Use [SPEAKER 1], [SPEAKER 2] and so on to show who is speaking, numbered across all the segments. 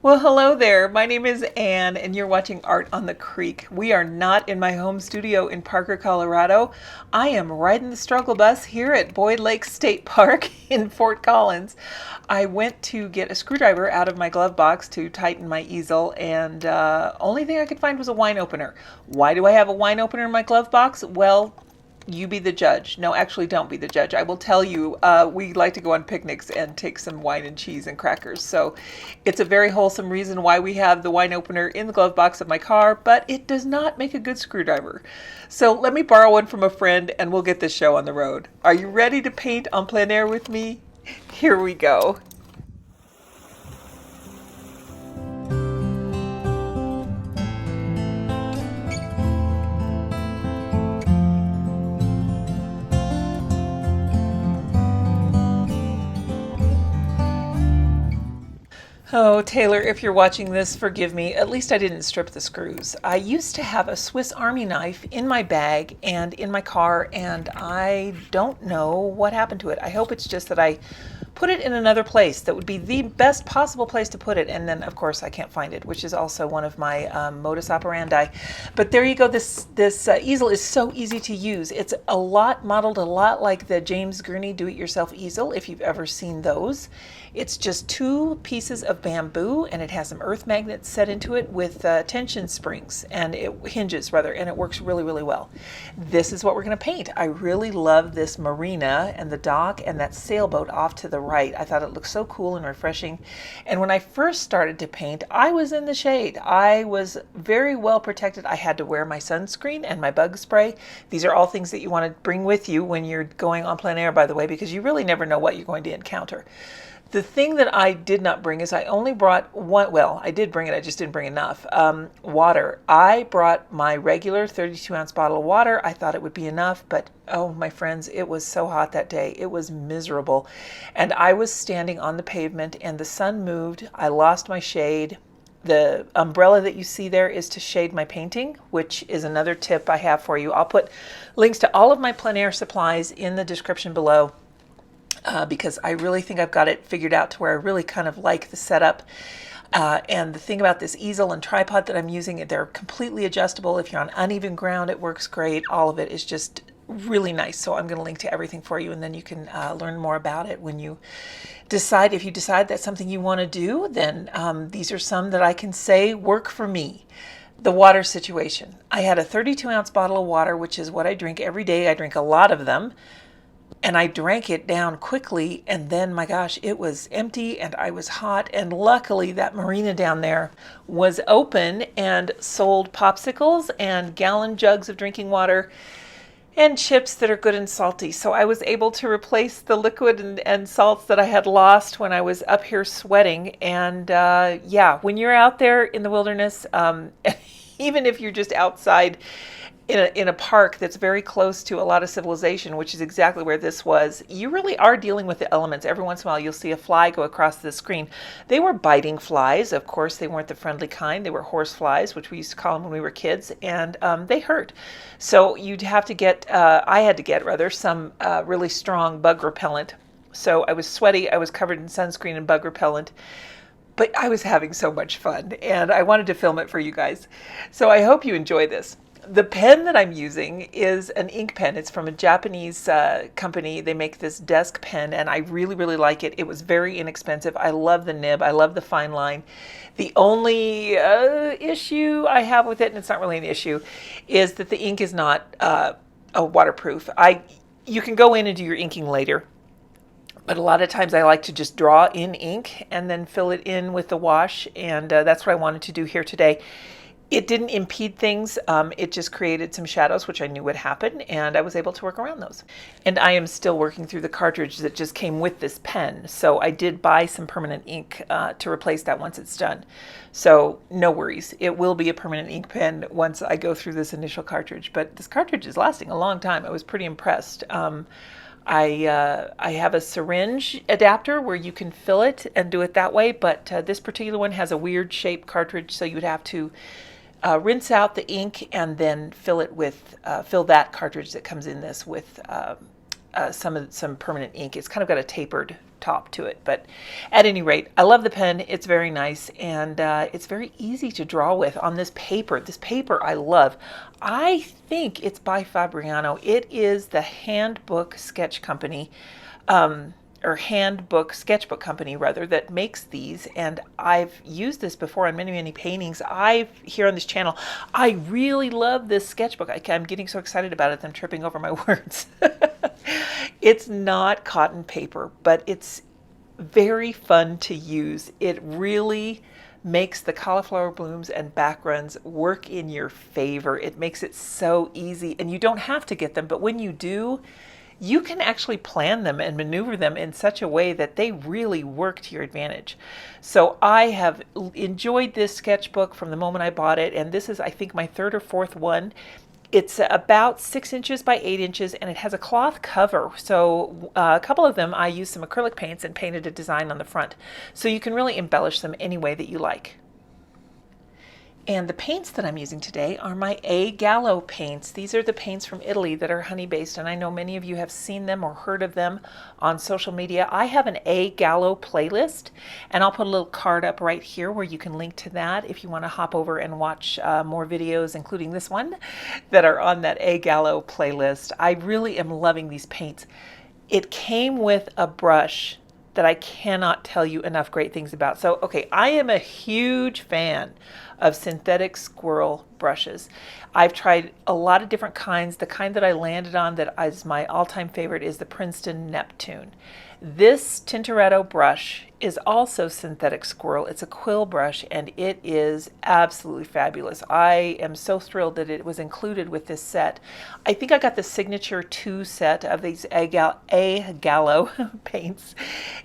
[SPEAKER 1] Well, hello there. My name is Anne, and you're watching Art on the Creek. We are not in my home studio in Parker, Colorado. I am riding the struggle bus here at Boyd Lake State Park in Fort Collins. I went to get a screwdriver out of my glove box to tighten my easel, and only thing I could find was a wine opener. Why do I have a wine opener in my glove box? Well, you be the judge. No, actually, don't be the judge. I will tell you, we like to go on picnics and take some wine and cheese and crackers. So it's a very wholesome reason why we have the wine opener in the glove box of my car, but it does not make a good screwdriver. So let me borrow one from a friend and we'll get this show on the road. Are you ready to paint en plein air with me? Here we go. Oh, Taylor, if you're watching this, forgive me. At least I didn't strip the screws. I used to have a Swiss Army knife in my bag and in my car, and I don't know what happened to it. I hope it's just that I put it in another place that would be the best possible place to put it, and then of course I can't find it, which is also one of my modus operandi. But there you go. This easel is so easy to use. It's modeled a lot like the James Gurney do-it-yourself easel, if you've ever seen those. It's just two pieces of bamboo, and it has some earth magnets set into it with tension springs, and it hinges rather, and it works really, really well. This is what we're going to paint. I really love this marina and the dock and that sailboat off to the right. I thought it looked so cool and refreshing. And when I first started to paint, I was in the shade. I was very well protected. I had to wear my sunscreen and my bug spray. These are all things that you want to bring with you when you're going en plein air, by the way, because you really never know what you're going to encounter. The thing that I did not bring is I only brought one, well, I did bring it, I just didn't bring enough, water. I brought my regular 32-ounce bottle of water. I thought it would be enough, but oh, my friends, it was so hot that day. It was miserable. And I was standing on the pavement and the sun moved. I lost my shade. The umbrella that you see there is to shade my painting, which is another tip I have for you. I'll put links to all of my plein air supplies in the description below. Because I really think I've got it figured out to where I really kind of like the setup. And the thing about this easel and tripod that I'm using, they're completely adjustable. If you're on uneven ground, it works great. All of it is just really nice. So I'm going to link to everything for you, and then you can learn more about it when you decide. If you decide that's something you want to do, then these are some that I can say work for me. The water situation. I had a 32-ounce bottle of water, which is what I drink every day. I drink a lot of them. And I drank it down quickly, and then, my gosh, it was empty and I was hot. And luckily, that marina down there was open and sold popsicles and gallon jugs of drinking water and chips that are good and salty. So I was able to replace the liquid and salts that I had lost when I was up here sweating. And yeah, when you're out there in the wilderness, even if you're just outside, in a park that's very close to a lot of civilization, which is exactly where this was, you really are dealing with the elements. Every once in a while, you'll see a fly go across the screen. They were biting flies. Of course, they weren't the friendly kind. They were horse flies, which we used to call them when we were kids, and they hurt. So you'd have to get, I had to get rather, some really strong bug repellent. So I was sweaty. I was covered in sunscreen and bug repellent. But I was having so much fun, and I wanted to film it for you guys. So I hope you enjoy this. The pen that I'm using is an ink pen. It's from a Japanese company. They make this desk pen, and I really, really like it. It was very inexpensive. I love the nib. I love the fine line. The only issue I have with it, and it's not really an issue, is that the ink is not waterproof. You can go in and do your inking later, but a lot of times I like to just draw in ink and then fill it in with the wash, and that's what I wanted to do here today. It didn't impede things. It just created some shadows, which I knew would happen, and I was able to work around those. And I am still working through the cartridge that just came with this pen. So I did buy some permanent ink to replace that once it's done. So no worries. It will be a permanent ink pen once I go through this initial cartridge. But this cartridge is lasting a long time. I was pretty impressed. I have a syringe adapter where you can fill it and do it that way, but this particular one has a weird shaped cartridge, so you'd have to rinse out the ink and then fill that cartridge that comes in this with some permanent ink. It's kind of got a tapered top to it. But at any rate, I love the pen. It's very nice, and it's very easy to draw with on this paper. This paper I love. I think it's by Fabriano. It is the Handbook Sketch Company, or Handbook Sketchbook Company rather, that makes these, and I've used this before on many paintings I've here on this channel. I really love this sketchbook. I'm getting so excited about it that I'm tripping over my words. It's not cotton paper, but it's very fun to use. It really makes the cauliflower blooms and backgrounds work in your favor. It makes it so easy, and you don't have to get them, but when you do, you can actually plan them and maneuver them in such a way that they really work to your advantage. So I have enjoyed this sketchbook from the moment I bought it, and this is, I think, my third or fourth one. It's about 6 inches by 8 inches, and it has a cloth cover. So a couple of them, I used some acrylic paints and painted a design on the front. So you can really embellish them any way that you like. And the paints that I'm using today are my A Gallo paints. These are the paints from Italy that are honey-based, and I know many of you have seen them or heard of them on social media. I have an A Gallo playlist, and I'll put a little card up right here where you can link to that if you want to hop over and watch more videos, including this one, that are on that A Gallo playlist. I really am loving these paints. It came with a brush that I cannot tell you enough great things about. So, okay, I am a huge fan of synthetic squirrel brushes. I've tried a lot of different kinds. The kind that I landed on that is my all-time favorite is the Princeton Neptune. This Tintoretto brush is also synthetic squirrel. It's a quill brush, and it is absolutely fabulous. I am so thrilled that it was included with this set. I think I got the signature 2 set of these A Gallo paints,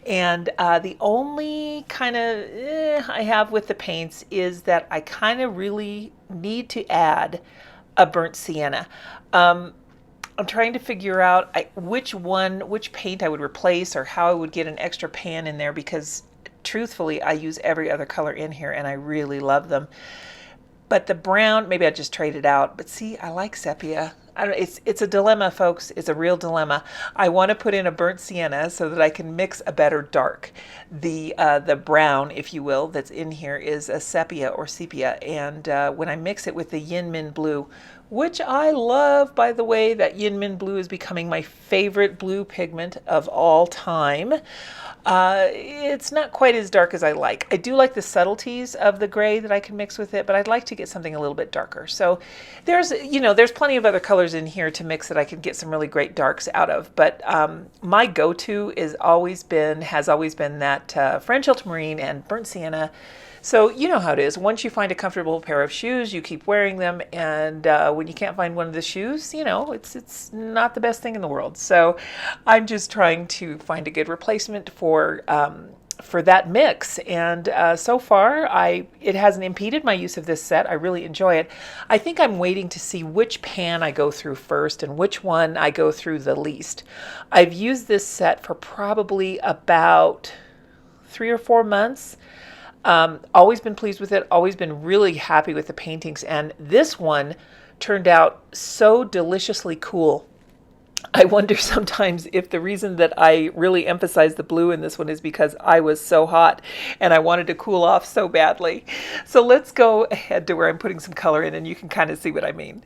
[SPEAKER 1] and the only kind of I have with the paints is that I kind of really need to add a burnt sienna. I'm trying to figure out which paint I would replace, or how I would get an extra pan in there, because truthfully I use every other color in here and I really love them. But the brown, maybe I just trade it out. But see, I like sepia. I don't, it's a dilemma, folks. It's a real dilemma. I want to put in a burnt sienna so that I can mix a better dark. The brown, if you will, that's in here is a sepia or sepia. And when I mix it with the yin min blue, which I love, by the way, that yin min blue is becoming my favorite blue pigment of all time. It's not quite as dark as I like. I do like the subtleties of the gray that I can mix with it, but I'd like to get something a little bit darker. So there's plenty of other colors in here to mix that I could get some really great darks out of. But my go-to has always been that French ultramarine and burnt sienna. So you know how it is. Once you find a comfortable pair of shoes, you keep wearing them, and when you can't find one of the shoes, it's not the best thing in the world. So I'm just trying to find a good replacement for that mix, and so far it hasn't impeded my use of this set. I really enjoy it. I think I'm waiting to see which pan I go through first and which one I go through the least. I've used this set for probably about 3 or 4 months. Always been pleased with it, always been really happy with the paintings, and this one turned out so deliciously cool. I wonder sometimes if the reason that I really emphasize the blue in this one is because I was so hot and I wanted to cool off so badly. So let's go ahead to where I'm putting some color in, and you can kind of see what I mean.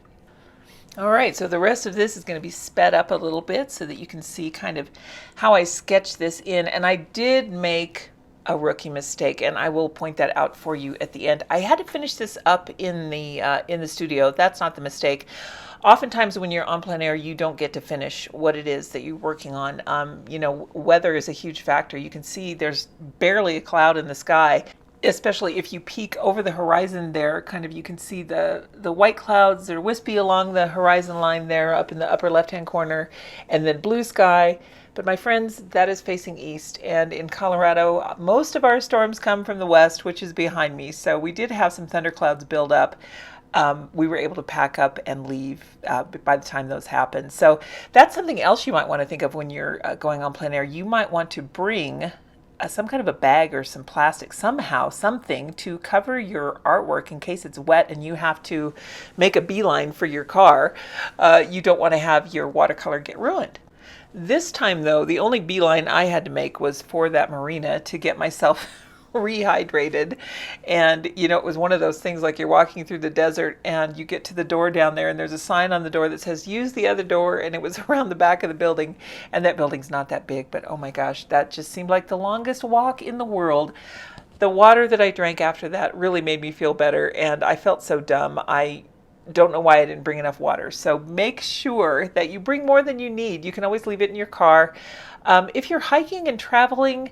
[SPEAKER 1] All right, so the rest of this is going to be sped up a little bit so that you can see kind of how I sketched this in, and I did make a rookie mistake, and I will point that out for you at the end. I had to finish this up in the studio. That's not the mistake. Oftentimes when you're on plein air, you don't get to finish what it is that you're working on. Weather is a huge factor. You can see there's barely a cloud in the sky, especially if you peek over the horizon there. Kind of, you can see the white clouds. They're wispy along the horizon line there up in the upper left-hand corner, and then blue sky. But my friends, that is facing east, and in Colorado, most of our storms come from the west, which is behind me. So we did have some thunderclouds build up. We were able to pack up and leave by the time those happened. So that's something else you might want to think of when you're going on plein air. You might want to bring some kind of a bag or some plastic, somehow, something to cover your artwork in case it's wet and you have to make a beeline for your car. You don't want to have your watercolor get ruined. This time, though, the only beeline I had to make was for that marina to get myself rehydrated. And, it was one of those things like you're walking through the desert and you get to the door down there and there's a sign on the door that says, use the other door. And it was around the back of the building. And that building's not that big, but oh my gosh, that just seemed like the longest walk in the world. The water that I drank after that really made me feel better. And I felt so dumb. I don't know why I didn't bring enough water. So make sure that you bring more than you need. You can always leave it in your car. If you're hiking and traveling,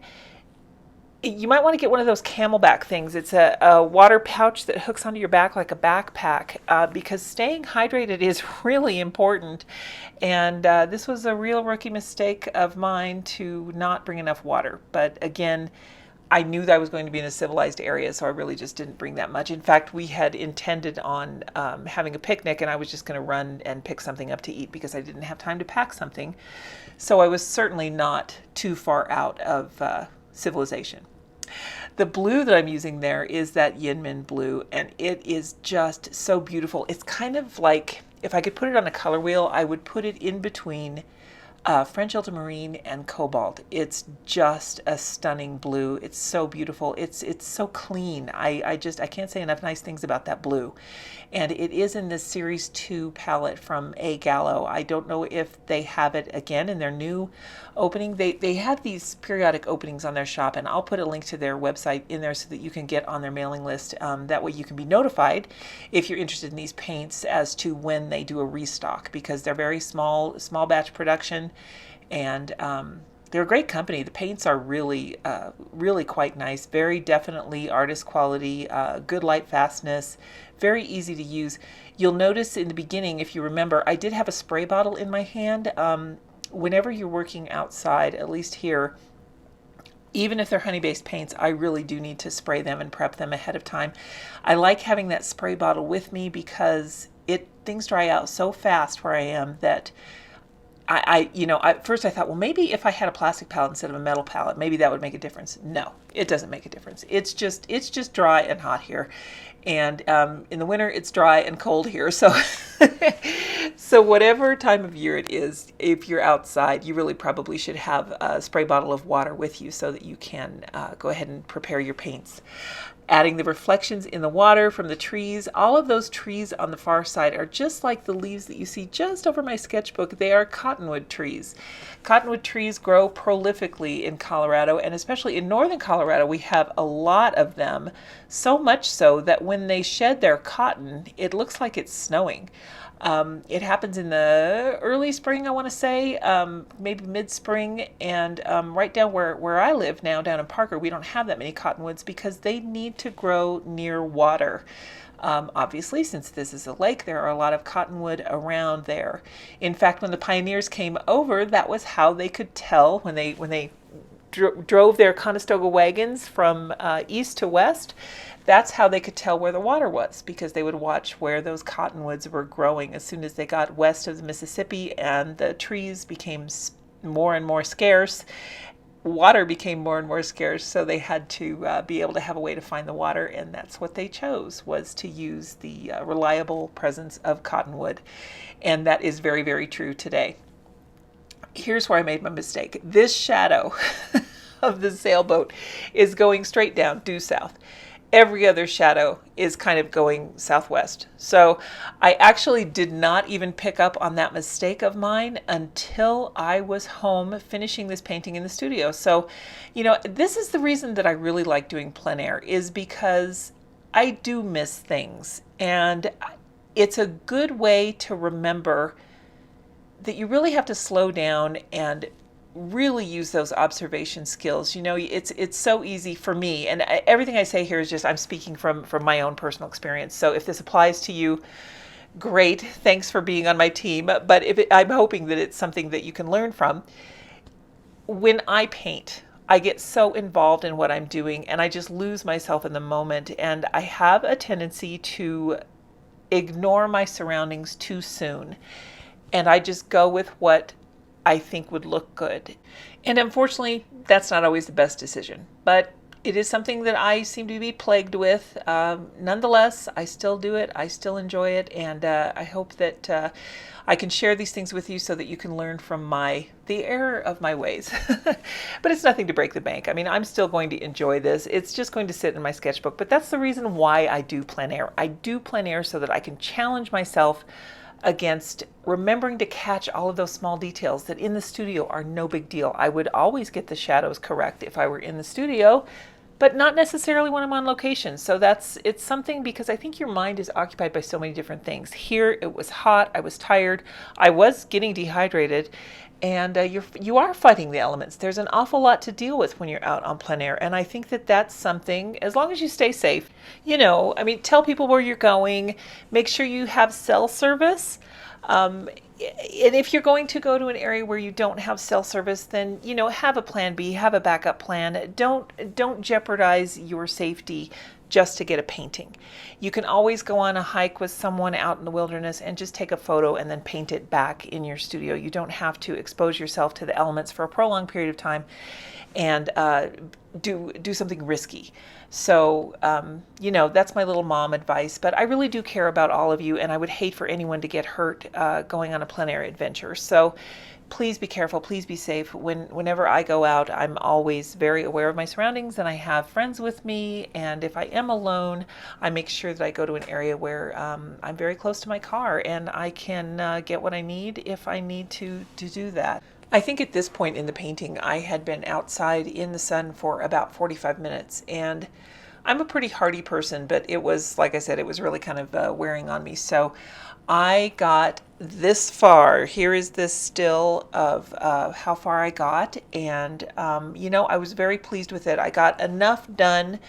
[SPEAKER 1] you might want to get one of those Camelback things. It's a water pouch that hooks onto your back like a backpack, because staying hydrated is really important. And this was a real rookie mistake of mine to not bring enough water. But again, I knew that I was going to be in a civilized area, so I really just didn't bring that much. In fact, we had intended on having a picnic, and I was just going to run and pick something up to eat because I didn't have time to pack something. So I was certainly not too far out of civilization. The blue that I'm using there is that Yinmin blue, and it is just so beautiful. It's kind of like, if I could put it on a color wheel, I would put it in between French ultramarine and cobalt. It's just a stunning blue. It's so beautiful. It's so clean. I can't say enough nice things about that blue. And it is in this Series 2 palette from A Gallo. I don't know if they have it again in their new opening. They have these periodic openings on their shop, and I'll put a link to their website in there so that you can get on their mailing list. That way you can be notified if you're interested in these paints as to when they do a restock, because they're very small batch production, and they're a great company. The paints are really quite nice. Very definitely artist quality, good light fastness, very easy to use. You'll notice in the beginning, if you remember, I did have a spray bottle in my hand. Whenever you're working outside, at least here, even if they're honey-based paints, I really do need to spray them and prep them ahead of time. I like having that spray bottle with me because things dry out so fast where I am that at first I thought, well, maybe if I had a plastic palette instead of a metal palette, maybe that would make a difference. No, it doesn't make a difference. It's just dry and hot here. And in the winter, it's dry and cold here. So, so whatever time of year it is, if you're outside, you really probably should have a spray bottle of water with you so that you can go ahead and prepare your paints. Adding the reflections in the water from the trees. All of those trees on the far side are just like the leaves that you see just over my sketchbook. They are cottonwood trees. Cottonwood trees grow prolifically in Colorado, and especially in northern Colorado, we have a lot of them. So much so that when they shed their cotton, it looks like it's snowing. It happens in the early spring, I want to say, maybe mid-spring, and right down where I live now, down in Parker, we don't have that many cottonwoods because they need to grow near water. Obviously, since this is a lake, there are a lot of cottonwood around there. In fact, when the pioneers came over, that was how they could tell when they drove their Conestoga wagons from east to west. That's how they could tell where the water was, because they would watch where those cottonwoods were growing. As soon as they got west of the Mississippi and the trees became more and more scarce, water became more and more scarce, so they had to be able to have a way to find the water, and that's what they chose, was to use the reliable presence of cottonwood. And that is very, very true today. Here's where I made my mistake. This shadow of the sailboat is going straight down, due south. Every other shadow is kind of going southwest. So I actually did not even pick up on that mistake of mine until I was home finishing this painting in the studio. So, this is the reason that I really like doing plein air, is because I do miss things. And it's a good way to remember that you really have to slow down and really use those observation skills. It's so easy for me, and everything I say here is just I'm speaking from my own personal experience. So if this applies to you, great, thanks for being on my team. But I'm hoping that it's something that you can learn from. When I paint, I get so involved in what I'm doing, and I just lose myself in the moment, and I have a tendency to ignore my surroundings too soon, and I just go with what I think would look good. And unfortunately, that's not always the best decision. But It is something that I seem to be plagued with. Nonetheless, I still do it. I still enjoy it, and I hope that I can share these things with you so that you can learn from the error of my ways. But it's nothing to break the bank. I mean, I'm still going to enjoy this. It's just going to sit in my sketchbook. But that's the reason why I do plein air. I do plein air so that I can challenge myself against remembering to catch all of those small details that in the studio are no big deal. I would always get the shadows correct if I were in the studio, but not necessarily when I'm on location. So it's something, because I think your mind is occupied by so many different things. Here it was hot, I was tired, I was getting dehydrated, and you are fighting the elements. There's an awful lot to deal with when you're out on plein air, and I think that that's something, as long as you stay safe, I mean, tell people where you're going, make sure you have cell service. And if you're going to go to an area where you don't have cell service, then have a plan B, have a backup plan. Don't jeopardize your safety just to get a painting. You can always go on a hike with someone out in the wilderness and just take a photo and then paint it back in your studio. You don't have to expose yourself to the elements for a prolonged period of time and do something risky. So, that's my little mom advice, but I really do care about all of you, and I would hate for anyone to get hurt going on a plein air adventure. So please be careful, please be safe. Whenever I go out, I'm always very aware of my surroundings, and I have friends with me, and if I am alone, I make sure that I go to an area where I'm very close to my car, and I can get what I need if I need to do that. I think at this point in the painting, I had been outside in the sun for about 45 minutes, and I'm a pretty hardy person, but it was, like I said, it was really kind of wearing on me. So I got this far. Here is this still of how far I got, and I was very pleased with it. I got enough done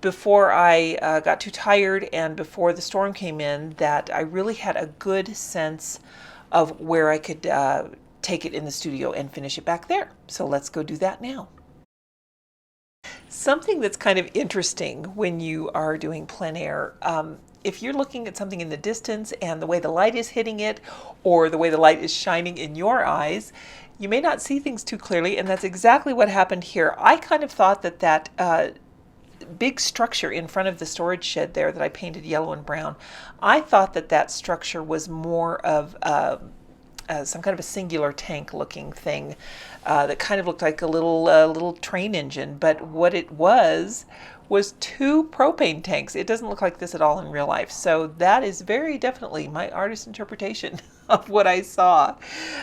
[SPEAKER 1] before I got too tired and before the storm came in that I really had a good sense of where I could take it in the studio and finish it back there. So let's go do that now. Something that's kind of interesting when you are doing plein air, if you're looking at something in the distance and the way the light is hitting it or the way the light is shining in your eyes, you may not see things too clearly, and that's exactly what happened here. I kind of thought that big structure in front of the storage shed there that I painted yellow and brown, I thought that structure was more of some kind of a singular tank looking thing that kind of looked like a little train engine, but what it was two propane tanks. It doesn't look like this at all in real life. So that is very definitely my artist interpretation of what I saw.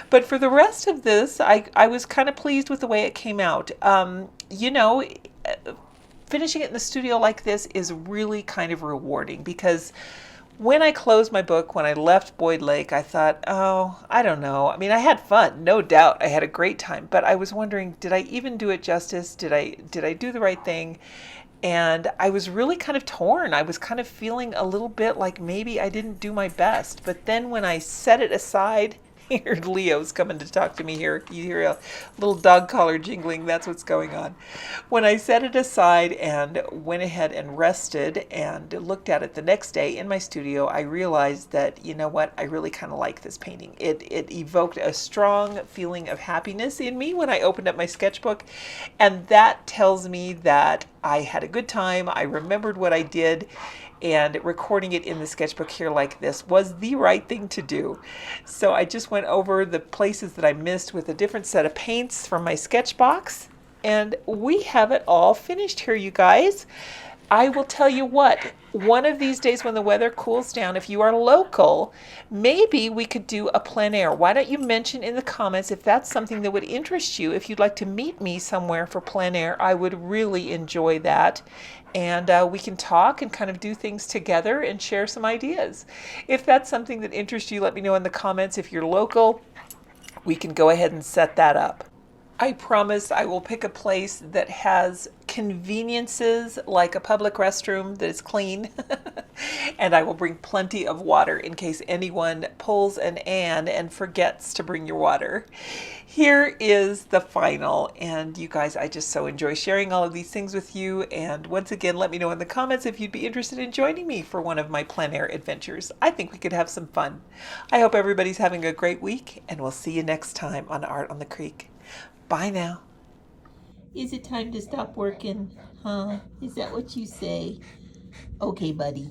[SPEAKER 1] But for the rest of this, I was kind of pleased with the way it came out. Finishing it in the studio like this is really kind of rewarding, because when I closed my book, when I left Boyd Lake, I thought, oh, I don't know. I mean, I had fun, no doubt. I had a great time, but I was wondering, did I even do it justice? Did I do the right thing? And I was really kind of torn. I was kind of feeling a little bit like maybe I didn't do my best. But then when I set it aside, here Leo's coming to talk to me here. You hear a little dog collar jingling. That's what's going on. When I set it aside and went ahead and rested and looked at it the next day in my studio, I realized that, you know what, I really kind of like this painting. It evoked a strong feeling of happiness in me when I opened up my sketchbook, and that tells me that I had a good time. I remembered what I did, and recording it in the sketchbook here like this was the right thing to do. So I just went over the places that I missed with a different set of paints from my sketch box, and we have it all finished here, you guys. I will tell you what, one of these days when the weather cools down, if you are local, maybe we could do a plein air. Why don't you mention in the comments if that's something that would interest you, if you'd like to meet me somewhere for plein air. I would really enjoy that. And we can talk and kind of do things together and share some ideas. If that's something that interests you, let me know in the comments. If you're local, we can go ahead and set that up. I promise I will pick a place that has conveniences like a public restroom that is clean, and I will bring plenty of water in case anyone pulls an Ann and forgets to bring your water. Here is the final, and you guys, I just so enjoy sharing all of these things with you, and once again, let me know in the comments if you'd be interested in joining me for one of my plein air adventures. I think we could have some fun. I hope everybody's having a great week, and we'll see you next time on Art on the Creek. Bye now.
[SPEAKER 2] Is it time to stop working? Huh? Is that what you say? Okay, buddy.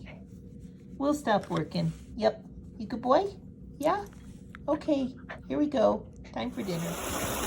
[SPEAKER 2] We'll stop working. Yep. You good boy? Yeah? Okay. Here we go. Time for dinner.